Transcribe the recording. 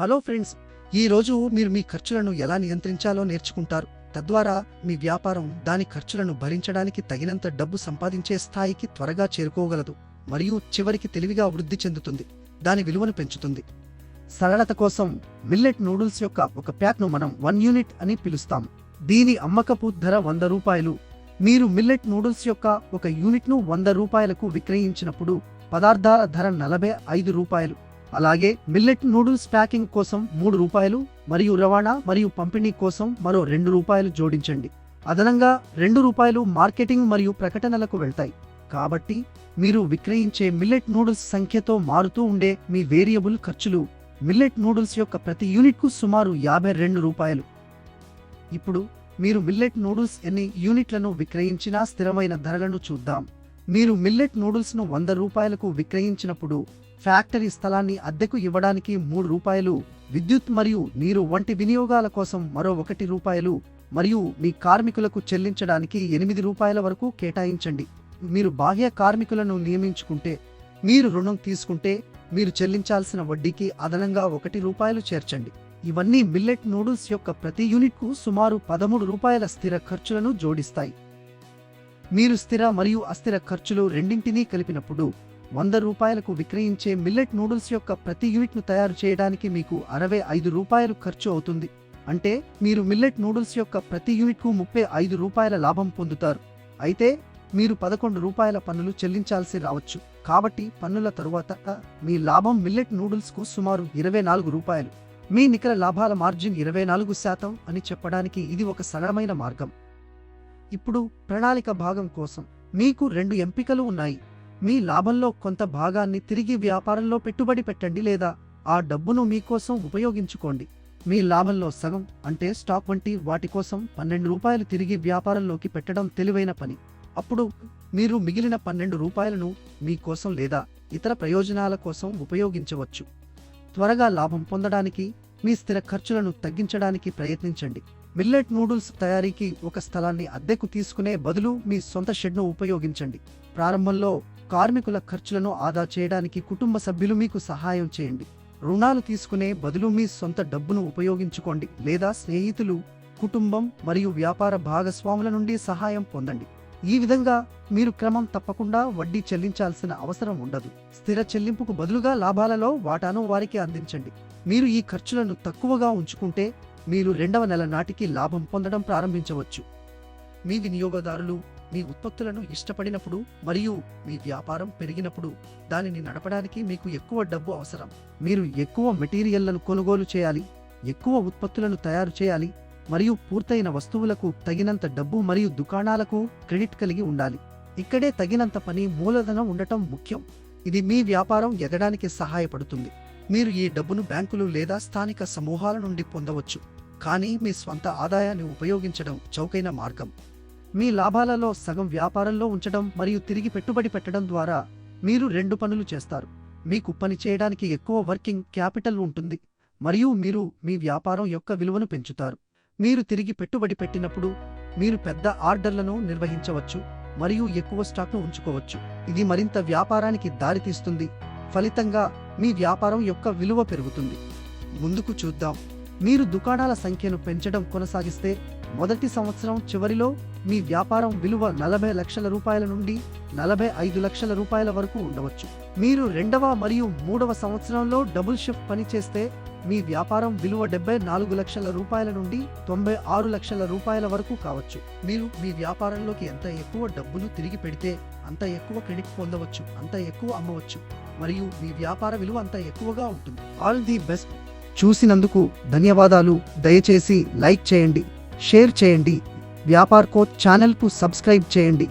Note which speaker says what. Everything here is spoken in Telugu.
Speaker 1: హలో ఫ్రెండ్స్, ఈరోజు మీరు మీ ఖర్చులను ఎలా నియంత్రించాలో నేర్చుకుంటారు. తద్వారా మీ వ్యాపారం దాని ఖర్చులను భరించడానికి తగినంత డబ్బు సంపాదించే స్థాయికి త్వరగా చేరుకోగలదు మరియు చివరికి తెలివిగా వృద్ధి చెందుతుంది, దాని విలువను పెంచుతుంది. సరళత కోసం మిల్లెట్ నూడిల్స్ యొక్క ఒక ప్యాక్ను మనం 1 యూనిట్ అని పిలుస్తాం. దీని అమ్మకపు ధర 100 రూపాయలు. మీరు మిల్లెట్ నూడిల్స్ యొక్క ఒక యూనిట్ను 100 రూపాయలకు విక్రయించినప్పుడు పదార్థాల ధర 45 రూపాయలు. అలాగే మిల్లెట్ నూడిల్స్ ప్యాకింగ్ కోసం 3 రూపాయలు మరియు రవాణా మరియు పంపిణీ కోసం మరో 2 రూపాయలు జోడించండి. అదనంగా 2 రూపాయలు మార్కెటింగ్ మరియు ప్రకటనలకు వెళ్తాయి. కాబట్టి మీరు విక్రయించే మిల్లెట్ నూడిల్స్ సంఖ్యతో మారుతూ ఉండే మీ వేరియబుల్ ఖర్చులు మిల్లెట్ నూడిల్స్ యొక్క ప్రతి యూనిట్కు సుమారు 52 రూపాయలు. ఇప్పుడు మీరు మిల్లెట్ నూడిల్స్ ఎన్ని యూనిట్లను విక్రయించినా స్థిరమైన ధరలను చూద్దాం. మీరు మిల్లెట్ నూడిల్స్ను 100 రూపాయలకు విక్రయించినప్పుడు ఫ్యాక్టరీ స్థలాన్ని అద్దెకు ఇవ్వడానికి 3 రూపాయలు, విద్యుత్ మరియు నీరు వంటి వినియోగాల కోసం మరో 1 రూపాయలు మరియు మీ కార్మికులకు చెల్లించడానికి 8 రూపాయల వరకు కేటాయించండి. మీరు బాహ్య కార్మికులను నియమించుకుంటే, మీరు రుణం తీసుకుంటే మీరు చెల్లించాల్సిన వడ్డీకి అదనంగా 1 రూపాయలు చేర్చండి. ఇవన్నీ మిల్లెట్ నూడిల్స్ యొక్క ప్రతి యూనిట్కు సుమారు 13 రూపాయల స్థిర ఖర్చులను జోడిస్తాయి. మీరు స్థిర మరియు అస్థిర ఖర్చులు రెండింటినీ కలిపినప్పుడు 100 రూపాయలకు విక్రయించే మిల్లెట్ నూడిల్స్ యొక్క ప్రతి యూనిట్ను తయారు చేయడానికి మీకు 65 రూపాయలు ఖర్చు అవుతుంది. అంటే మీరు మిల్లెట్ నూడిల్స్ యొక్క ప్రతి యూనిట్కు 35 రూపాయల లాభం పొందుతారు. అయితే మీరు 11 రూపాయల పన్నులు చెల్లించాల్సి రావచ్చు. కాబట్టి పన్నుల తరువాత మీ లాభం మిల్లెట్ నూడిల్స్కు సుమారు 24 రూపాయలు. మీ నికర లాభాల మార్జిన్ 24% అని చెప్పడానికి ఇది ఒక సరళమైన మార్గం. ఇప్పుడు ప్రణాళిక భాగం కోసం మీకు 2 ఎంపికలు ఉన్నాయి. మీ లాభంలో కొంత భాగాన్ని తిరిగి వ్యాపారంలో పెట్టుబడి పెట్టండి లేదా ఆ డబ్బును మీకోసం ఉపయోగించుకోండి. మీ లాభంలో సగం అంటే స్టాక్ వంటి వాటి కోసం 12 రూపాయలు తిరిగి వ్యాపారంలోకి పెట్టడం తెలివైన పని. అప్పుడు మీరు మిగిలిన 12 రూపాయలను మీకోసం లేదా ఇతర ప్రయోజనాల కోసం ఉపయోగించవచ్చు. త్వరగా లాభం పొందడానికి మీ స్థిర ఖర్చులను తగ్గించడానికి ప్రయత్నించండి. మిల్లెట్ నూడిల్స్ తయారీకి ఒక స్థలాన్ని అద్దెకు తీసుకునే బదులు మీ సొంత షెడ్ను ఉపయోగించండి. ప్రారంభంలో కార్మికుల ఖర్చులను ఆదా చేయడానికి కుటుంబ సభ్యులు మీకు సహాయం చేయండి. రుణాలు తీసుకునే బదులు మీ సొంత డబ్బును ఉపయోగించుకోండి లేదా స్నేహితులు, కుటుంబం మరియు వ్యాపార భాగస్వాముల నుండి సహాయం పొందండి. ఈ విధంగా మీరు క్రమం తప్పకుండా వడ్డీ చెల్లించాల్సిన అవసరం ఉండదు. స్థిర చెల్లింపుకు బదులుగా లాభాలలో వాటాను వారికి అందించండి. మీరు ఈ ఖర్చులను తక్కువగా ఉంచుకుంటే మీరు 2వ నెల నాటికి లాభం పొందడం ప్రారంభించవచ్చు. మీ వినియోగదారులు మీ ఉత్పత్తులను ఇష్టపడినప్పుడు మరియు మీ వ్యాపారం పెరిగినప్పుడు దానిని నడపడానికి మీకు ఎక్కువ డబ్బు అవసరం. మీరు ఎక్కువ మెటీరియల్లను కొనుగోలు చేయాలి, ఎక్కువ ఉత్పత్తులను తయారు చేయాలి మరియు పూర్తయిన వస్తువులకు తగినంత డబ్బు మరియు దుకాణాలకు క్రెడిట్ కలిగి ఉండాలి. ఇక్కడే తగినంత పని మూలధనం ఉండటం ముఖ్యం. ఇది మీ వ్యాపారం ఎదగడానికి సహాయపడుతుంది. మీరు ఈ డబ్బును బ్యాంకులు లేదా స్థానిక సమూహాల నుండి పొందవచ్చు, కానీ మీ స్వంత ఆదాయాన్ని ఉపయోగించడం చౌకైన మార్గం. మీ లాభాలలో సగం వ్యాపారంలో ఉంచడం మరియు తిరిగి పెట్టుబడి పెట్టడం ద్వారా మీరు 2 పనులు చేస్తారు. మీకు పని చేయడానికి ఎక్కువ వర్కింగ్ క్యాపిటల్ ఉంటుంది మరియు మీరు మీ వ్యాపారం యొక్క విలువను పెంచుతారు. మీరు తిరిగి పెట్టుబడి పెట్టినప్పుడు మీరు పెద్ద ఆర్డర్లను నిర్వహించవచ్చు మరియు ఎక్కువ స్టాక్ను ఉంచుకోవచ్చు. ఇది మరింత వ్యాపారానికి దారితీస్తుంది. ఫలితంగా మీ వ్యాపారం యొక్క విలువ పెరుగుతుంది. ముందుకు చూద్దాం. మీరు దుకాణాల సంఖ్యను పెంచడం కొనసాగిస్తే మొదటి సంవత్సరం చివరిలో మీ వ్యాపారం విలువ 40 లక్షల రూపాయల నుండి 45 లక్షల రూపాయల వరకు ఉండవచ్చు. మీరు 2వ మరియు 3వ సంవత్సరంలో డబుల్ షిఫ్ట్ పని చేస్తే మీ వ్యాపారం విలువ 74 లక్షల రూపాయల నుండి 96 లక్షల రూపాయల వరకు కావచ్చు. మీరు మీ వ్యాపారంలోకి ఎంత ఎక్కువ డబ్బును తిరిగి పెడితే అంత ఎక్కువ క్రెడిట్ పొందవచ్చు, అంత ఎక్కువ అమ్మవచ్చు మరియు మీ వ్యాపార విలువ అంత ఎక్కువగా ఉంటుంది. All the best. చూసినందుకు ధన్యవాదాలు. దయచేసి లైక్ చేయండి, షేర్ చేయండి, వ్యాపార్ కోచ్ ఛానల్కు సబ్స్క్రైబ్ చేయండి.